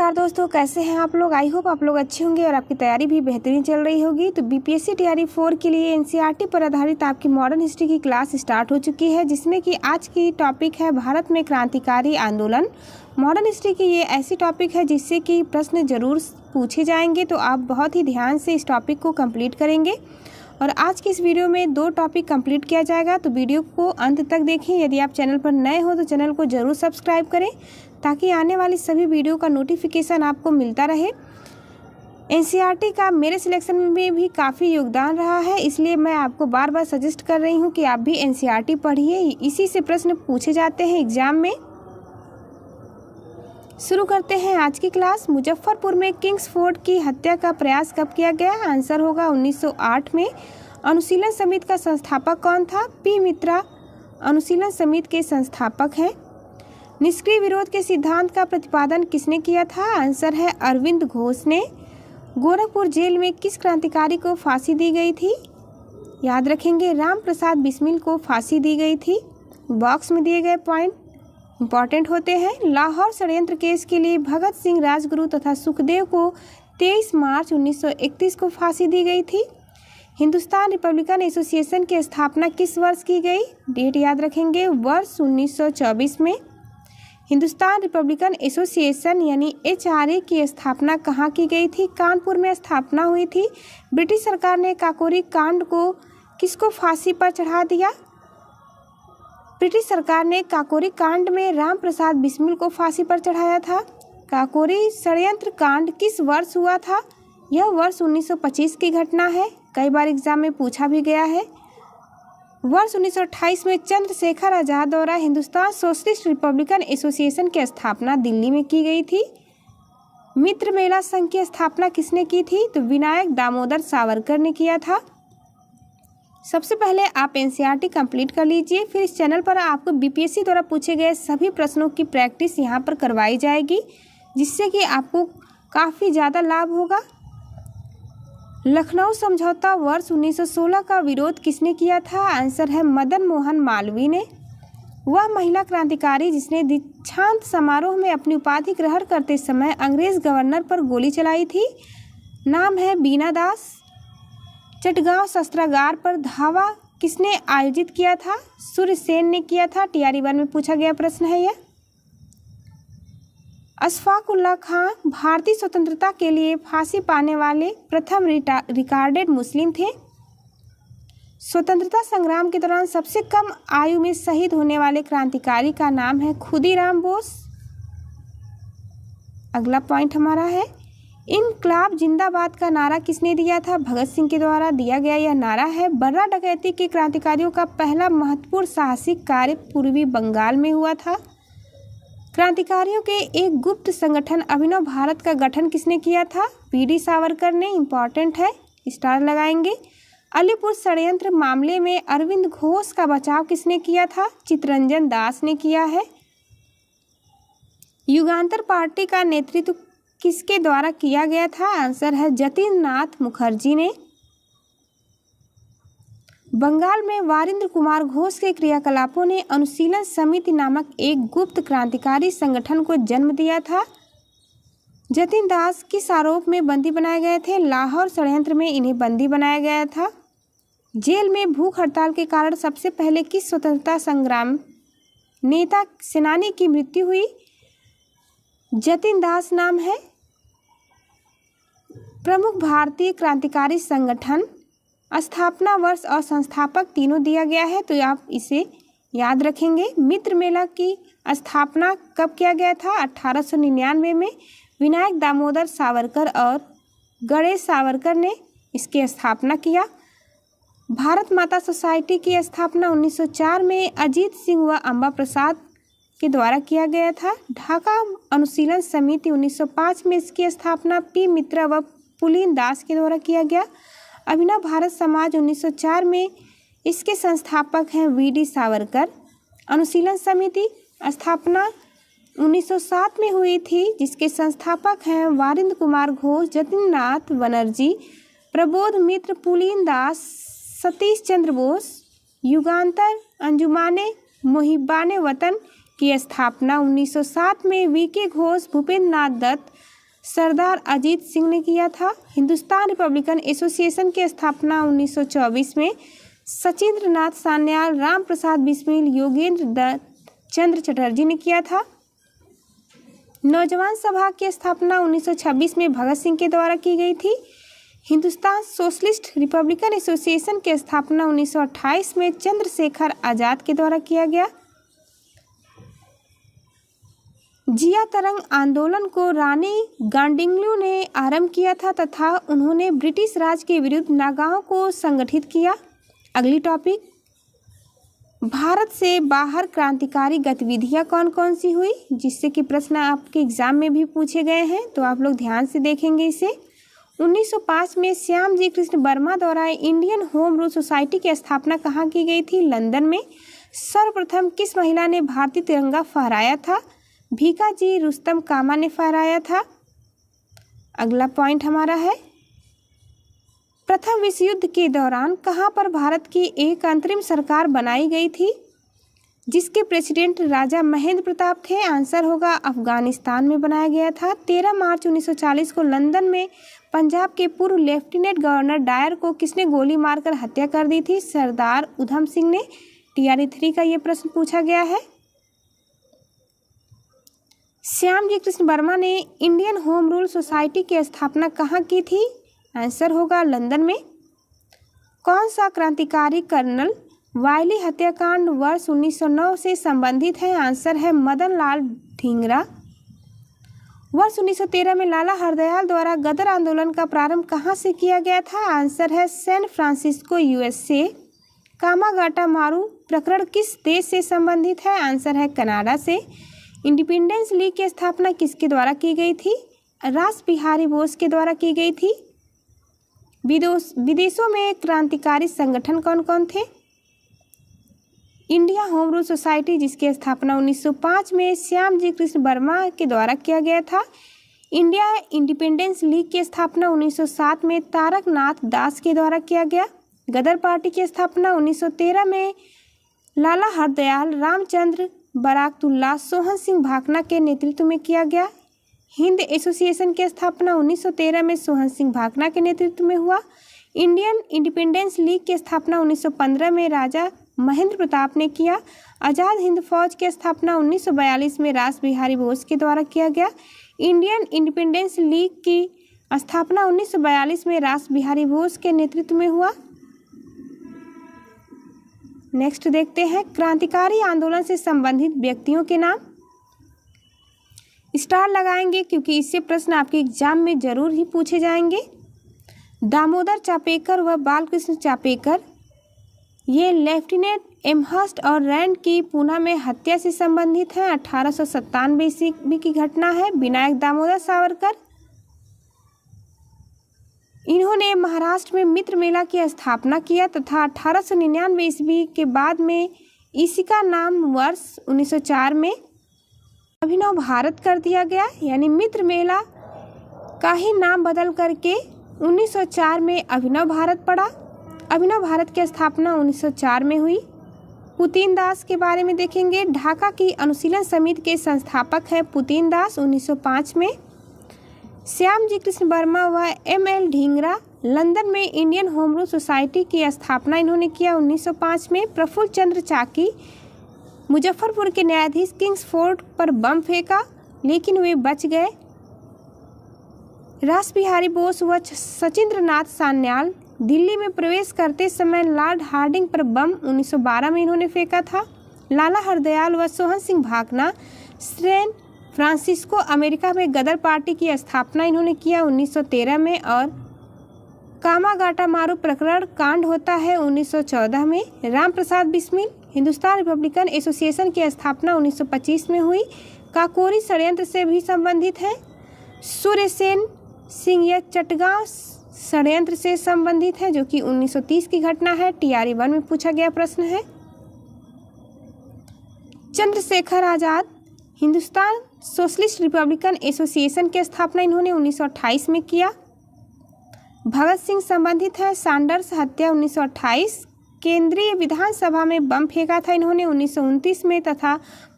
नमस्कार दोस्तों, कैसे हैं आप लोग। आई होप आप लोग अच्छे होंगे और आपकी तैयारी भी बेहतरीन चल रही होगी। तो बीपीएससी तैयारी 4 के लिए एनसीईआरटी पर आधारित आपकी मॉडर्न हिस्ट्री की क्लास स्टार्ट हो चुकी है, जिसमें कि आज की टॉपिक है भारत में क्रांतिकारी आंदोलन। मॉडर्न हिस्ट्री की ये ऐसी टॉपिक है जिससे कि प्रश्न जरूर पूछे जाएंगे, तो आप बहुत ही ध्यान से इस टॉपिक को कंप्लीट करेंगे। और आज की इस वीडियो में 2 टॉपिक कंप्लीट किया जाएगा, तो वीडियो को अंत तक देखें। यदि आप चैनल पर नए हो तो चैनल को जरूर सब्सक्राइब करें ताकि आने वाली सभी वीडियो का नोटिफिकेशन आपको मिलता रहे। एनसीईआरटी का मेरे सिलेक्शन में भी काफ़ी योगदान रहा है, इसलिए मैं आपको बार बार सजेस्ट कर रही हूँ कि आप भी एनसीईआरटी पढ़िए। इसी से प्रश्न पूछे जाते हैं एग्जाम में। शुरू करते हैं आज की क्लास। मुजफ्फरपुर में किंग्स फोर्ट की हत्या का प्रयास कब किया गया। आंसर होगा 1908 में। अनुशीलन समिति का संस्थापक कौन था। पी मित्रा अनुशीलन समिति के संस्थापक हैं। निष्क्रिय विरोध के सिद्धांत का प्रतिपादन किसने किया था। आंसर है अरविंद घोष ने। गोरखपुर जेल में किस क्रांतिकारी को फांसी दी गई थी। याद रखेंगे, राम प्रसाद बिस्मिल को फांसी दी गई थी। बॉक्स में दिए गए पॉइंट इंपॉर्टेंट होते हैं। लाहौर षड्यंत्र केस के लिए भगत सिंह, राजगुरु तथा सुखदेव को 23 मार्च 1931 को फांसी दी गई थी। हिंदुस्तान रिपब्लिकन एसोसिएशन की स्थापना किस वर्ष की गई। डेट याद रखेंगे, वर्ष 1924 में। हिंदुस्तान रिपब्लिकन एसोसिएशन यानी HRA की स्थापना कहाँ की गई थी। कानपुर में स्थापना हुई थी। ब्रिटिश सरकार ने काकोरी कांड को किसको फांसी पर चढ़ा दिया। ब्रिटिश सरकार ने काकोरी कांड में राम प्रसाद बिस्मिल को फांसी पर चढ़ाया था। काकोरी षड्यंत्र कांड किस वर्ष हुआ था। यह वर्ष 1925 की घटना है, कई बार एग्जाम में पूछा भी गया है। वर्ष 1928 में चंद्रशेखर आजाद द्वारा हिंदुस्तान सोशलिस्ट रिपब्लिकन एसोसिएशन की स्थापना दिल्ली में की गई थी। मित्र मेला संघ की स्थापना किसने की थी। तो विनायक दामोदर सावरकर ने किया था। सबसे पहले आप एनसीईआरटी कंप्लीट कर लीजिए, फिर इस चैनल पर आपको बीपीएससी द्वारा पूछे गए सभी प्रश्नों की प्रैक्टिस यहाँ पर करवाई जाएगी, जिससे कि आपको काफ़ी ज़्यादा लाभ होगा। लखनऊ समझौता वर्ष 1916 का विरोध किसने किया था। आंसर है मदन मोहन मालवीय ने। वह महिला क्रांतिकारी जिसने दीक्षांत समारोह में अपनी उपाधि ग्रहण करते समय अंग्रेज गवर्नर पर गोली चलाई थी। नाम है बीना दास। चटगांव शस्त्रागार पर धावा किसने आयोजित किया था। सूर्यसेन ने किया था। TRE 1 में पूछा गया प्रश्न है यह। अशफाक उल्लाह खां भारतीय स्वतंत्रता के लिए फांसी पाने वाले प्रथम रिकॉर्डेड मुस्लिम थे। स्वतंत्रता संग्राम के दौरान सबसे कम आयु में शहीद होने वाले क्रांतिकारी का नाम है खुदीराम बोस। अगला पॉइंट हमारा है, इनकलाब जिंदाबाद का नारा किसने दिया था। भगत सिंह के द्वारा दिया गया यह नारा है। बर्रा डकैती के क्रांतिकारियों का पहला महत्वपूर्ण साहसिक कार्य पूर्वी बंगाल में हुआ था। क्रांतिकारियों के एक गुप्त संगठन अभिनव भारत का गठन किसने किया था। PD सावरकर ने। इंपॉर्टेंट है, स्टार लगाएंगे। अलीपुर षड्यंत्र मामले में अरविंद घोष का बचाव किसने किया था। चित्तरंजन दास ने किया है। युगांतर पार्टी का नेतृत्व किसके द्वारा किया गया था। आंसर है जतिन नाथ मुखर्जी ने। बंगाल में वारिंद्र कुमार घोष के क्रियाकलापों ने अनुशीलन समिति नामक एक गुप्त क्रांतिकारी संगठन को जन्म दिया था। जतिन दास किस आरोप में बंदी बनाए गए थे। लाहौर षड्यंत्र में इन्हें बंदी बनाया गया था। जेल में भूख हड़ताल के कारण सबसे पहले किस स्वतंत्रता संग्राम नेता सेनानी की मृत्यु हुई। जतिन दास नाम है। प्रमुख भारतीय क्रांतिकारी संगठन, स्थापना वर्ष और संस्थापक तीनों दिया गया है, तो आप इसे याद रखेंगे। मित्र मेला की स्थापना कब किया गया था। 1899 में विनायक दामोदर सावरकर और गणेश सावरकर ने इसकी स्थापना किया। भारत माता सोसाइटी की स्थापना 1904 में अजीत सिंह व अम्बा प्रसाद के द्वारा किया गया था। ढाका अनुशीलन समिति 1905 में इसकी स्थापना P मित्रा व पुलिन दास के द्वारा किया गया। अभिनव भारत समाज 1904 में इसके संस्थापक हैं VD सावरकर। अनुशीलन समिति स्थापना 1907 में हुई थी, जिसके संस्थापक हैं वारिंद्र कुमार घोष, जतिन नाथ बनर्जी, प्रबोध मित्र, पुलिन दास, सतीश चंद्र बोस। युगांतर अंजुमाने मुहिब्बाने वतन की स्थापना 1907 में VK घोष, भूपेंद्र नाथ दत्त, सरदार अजीत सिंह ने किया था। हिंदुस्तान रिपब्लिकन एसोसिएशन की स्थापना 1924 में सचिंद्र नाथ सान्याल, राम प्रसाद बिस्मिल, योगेंद्र दत्त चंद्र चटर्जी ने किया था। नौजवान सभा की स्थापना 1926 में भगत सिंह के द्वारा की गई थी। हिंदुस्तान सोशलिस्ट रिपब्लिकन एसोसिएशन की स्थापना 1928 में चंद्रशेखर आजाद के द्वारा किया गया। जिया तरंग आंदोलन को रानी गांडिंगलू ने आरंभ किया था तथा उन्होंने ब्रिटिश राज के विरुद्ध नागाओं को संगठित किया। अगली टॉपिक, भारत से बाहर क्रांतिकारी गतिविधियां कौन कौन सी हुई, जिससे कि प्रश्न आपके एग्जाम में भी पूछे गए हैं, तो आप लोग ध्यान से देखेंगे इसे। 1905 में श्यामजी कृष्ण वर्मा द्वारा इंडियन होम रूल सोसाइटी की स्थापना कहाँ की गई थी? लंदन में। सर्वप्रथम किस महिला ने भारतीय तिरंगा फहराया था? भीकाजी रुस्तम कामा ने फहराया था। अगला पॉइंट हमारा है, प्रथम विश्व युद्ध के दौरान कहाँ पर भारत की एक अंतरिम सरकार बनाई गई थी, जिसके प्रेसिडेंट राजा महेंद्र प्रताप थे? आंसर होगा अफगानिस्तान में बनाया गया था। 13 मार्च 1940 को लंदन में पंजाब के पूर्व लेफ्टिनेंट गवर्नर डायर को किसने गोली मारकर हत्या कर दी थी? सरदार उधम सिंह ने। TRE 3 का ये प्रश्न पूछा गया है। श्यामजी कृष्ण वर्मा ने इंडियन होम रूल सोसाइटी की स्थापना कहाँ की थी? आंसर होगा लंदन में। कौन सा क्रांतिकारी कर्नल वायली हत्याकांड वर्ष 1909 से संबंधित है? आंसर है मदन लाल ढींगरा। वर्ष 1913 में लाला हरदयाल द्वारा गदर आंदोलन का प्रारंभ कहाँ से किया गया था? आंसर है सैन फ्रांसिस्को, USA। कामागाटा मारू प्रकरण किस देश से संबंधित है? आंसर है कनाडा से। इंडिपेंडेंस लीग की स्थापना किसके द्वारा की गई थी? रास बिहारी बोस के द्वारा की गई थी। विदेशों में क्रांतिकारी संगठन कौन कौन थे? इंडिया होम रूल सोसाइटी, जिसकी स्थापना 1905 में श्यामजी कृष्ण वर्मा के द्वारा किया गया था। इंडिया इंडिपेंडेंस लीग की स्थापना 1907 में तारक नाथ दास के द्वारा किया गया। गदर पार्टी की स्थापना 1913 में लाला हरदयाल, रामचंद्र बराकतुल्ला, सोहन सिंह भाकना के नेतृत्व में किया गया। हिंद एसोसिएशन की स्थापना 1913 में सोहन सिंह भाकना के नेतृत्व में हुआ। इंडियन इंडिपेंडेंस लीग की स्थापना 1915 में राजा महेंद्र प्रताप ने किया। आज़ाद हिंद फौज की स्थापना 1942 में रास बिहारी बोस के द्वारा किया गया। इंडियन इंडिपेंडेंस लीग की स्थापना 1942 में रास बिहारी बोस के नेतृत्व में हुआ। नेक्स्ट देखते हैं, क्रांतिकारी आंदोलन से संबंधित व्यक्तियों के नाम। स्टार लगाएंगे क्योंकि इससे प्रश्न आपके एग्जाम में जरूर ही पूछे जाएंगे। दामोदर चापेकर व बालकृष्ण चापेकर, ये लेफ्टिनेंट एमहर्स्ट और रैंड की पूना में हत्या से संबंधित हैं। 1897 ईस्वी की घटना है। विनायक दामोदर सावरकर, इन्होंने महाराष्ट्र में मित्र मेला की स्थापना किया तथा 1899 ईस्वी के बाद में इसी का नाम वर्ष 1904 में अभिनव भारत कर दिया गया, यानी मित्र मेला का ही नाम बदल करके 1904 में अभिनव भारत पड़ा। अभिनव भारत की स्थापना 1904 में हुई। पुतिन दास के बारे में देखेंगे। ढाका की अनुशीलन समिति के संस्थापक है पुतिन दास, 1905 में। श्यामजी कृष्ण वर्मा व ML ढींगरा, लंदन में इंडियन होम रूल सोसाइटी की स्थापना इन्होंने किया 1905 में। प्रफुल्ल चंद्र चाकी, मुजफ्फरपुर के न्यायाधीश, किंग्सफोर्ड पर बम फेंका लेकिन वे बच गए। रास बिहारी बोस व सचिंद्र नाथ सान्याल, दिल्ली में प्रवेश करते समय लॉर्ड हार्डिंग पर बम 1912 में इन्होंने फेंका था। लाला हरदयाल व Sohan Singh Bhakna, San Francisco, America में गदर पार्टी की स्थापना इन्होंने किया 1913 में। और कामागाटा मारू प्रकरण कांड होता है 1914 में। राम प्रसाद बिस्मिल, हिंदुस्तान रिपब्लिकन एसोसिएशन की स्थापना 1925 में हुई। काकोरी षड्यंत्र से भी संबंधित है। सूर्यसेन सिंह या चटगांव षड्यंत्र से संबंधित है, जो कि 1930 की घटना है। TRE 1 में पूछा गया प्रश्न है। Chandrashekhar Azad, Hindustan socialist Republican association की स्थापना इन्होंने 1928 में किया। भगत सिंह संबंधित है। सैंडर्स हत्या 1928। केंद्रीय विधानसभा में बम फेंका था इन्होंने 1929 में तथा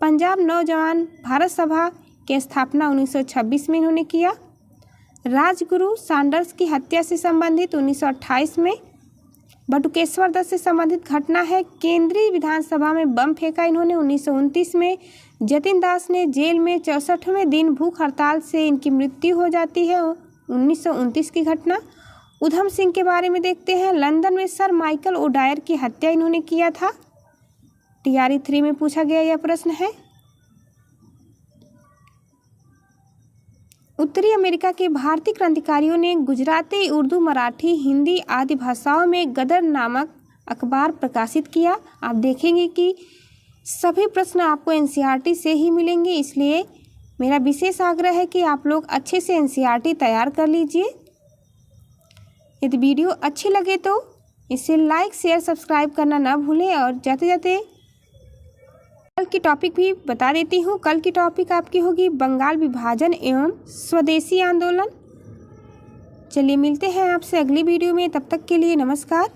पंजाब नौजवान भारत सभा की स्थापना 1926 में इन्होंने किया। राजगुरु सैंडर्स की हत्या से संबंधित 1928 में। बटुकेश्वर दत्त से संबंधित घटना है केंद्रीय विधानसभा में बम फेंका इन्होंने 1929 में। जतिन दास ने जेल में 64वें दिन भूख हड़ताल से इनकी मृत्यु हो जाती है 1929 की घटना। उधम सिंह के बारे में देखते हैं। लंदन में सर माइकल ओडायर की हत्या इन्होंने किया था। TRE 3 में पूछा गया यह प्रश्न है। उत्तरी अमेरिका के भारतीय क्रांतिकारियों ने गुजराती, उर्दू, मराठी, हिंदी आदि भाषाओं में गदर नामक अखबार प्रकाशित किया। आप देखेंगे कि सभी प्रश्न आपको NCERT से ही मिलेंगे, इसलिए मेरा विशेष आग्रह है कि आप लोग अच्छे से NCERT तैयार कर लीजिए। यदि वीडियो अच्छी लगे तो इसे लाइक, शेयर, सब्सक्राइब करना ना भूलें। और जाते जाते कल की टॉपिक भी बता देती हूँ। कल की टॉपिक आपकी होगी बंगाल विभाजन एवं स्वदेशी आंदोलन। चलिए मिलते हैं आपसे अगली वीडियो में, तब तक के लिए नमस्कार।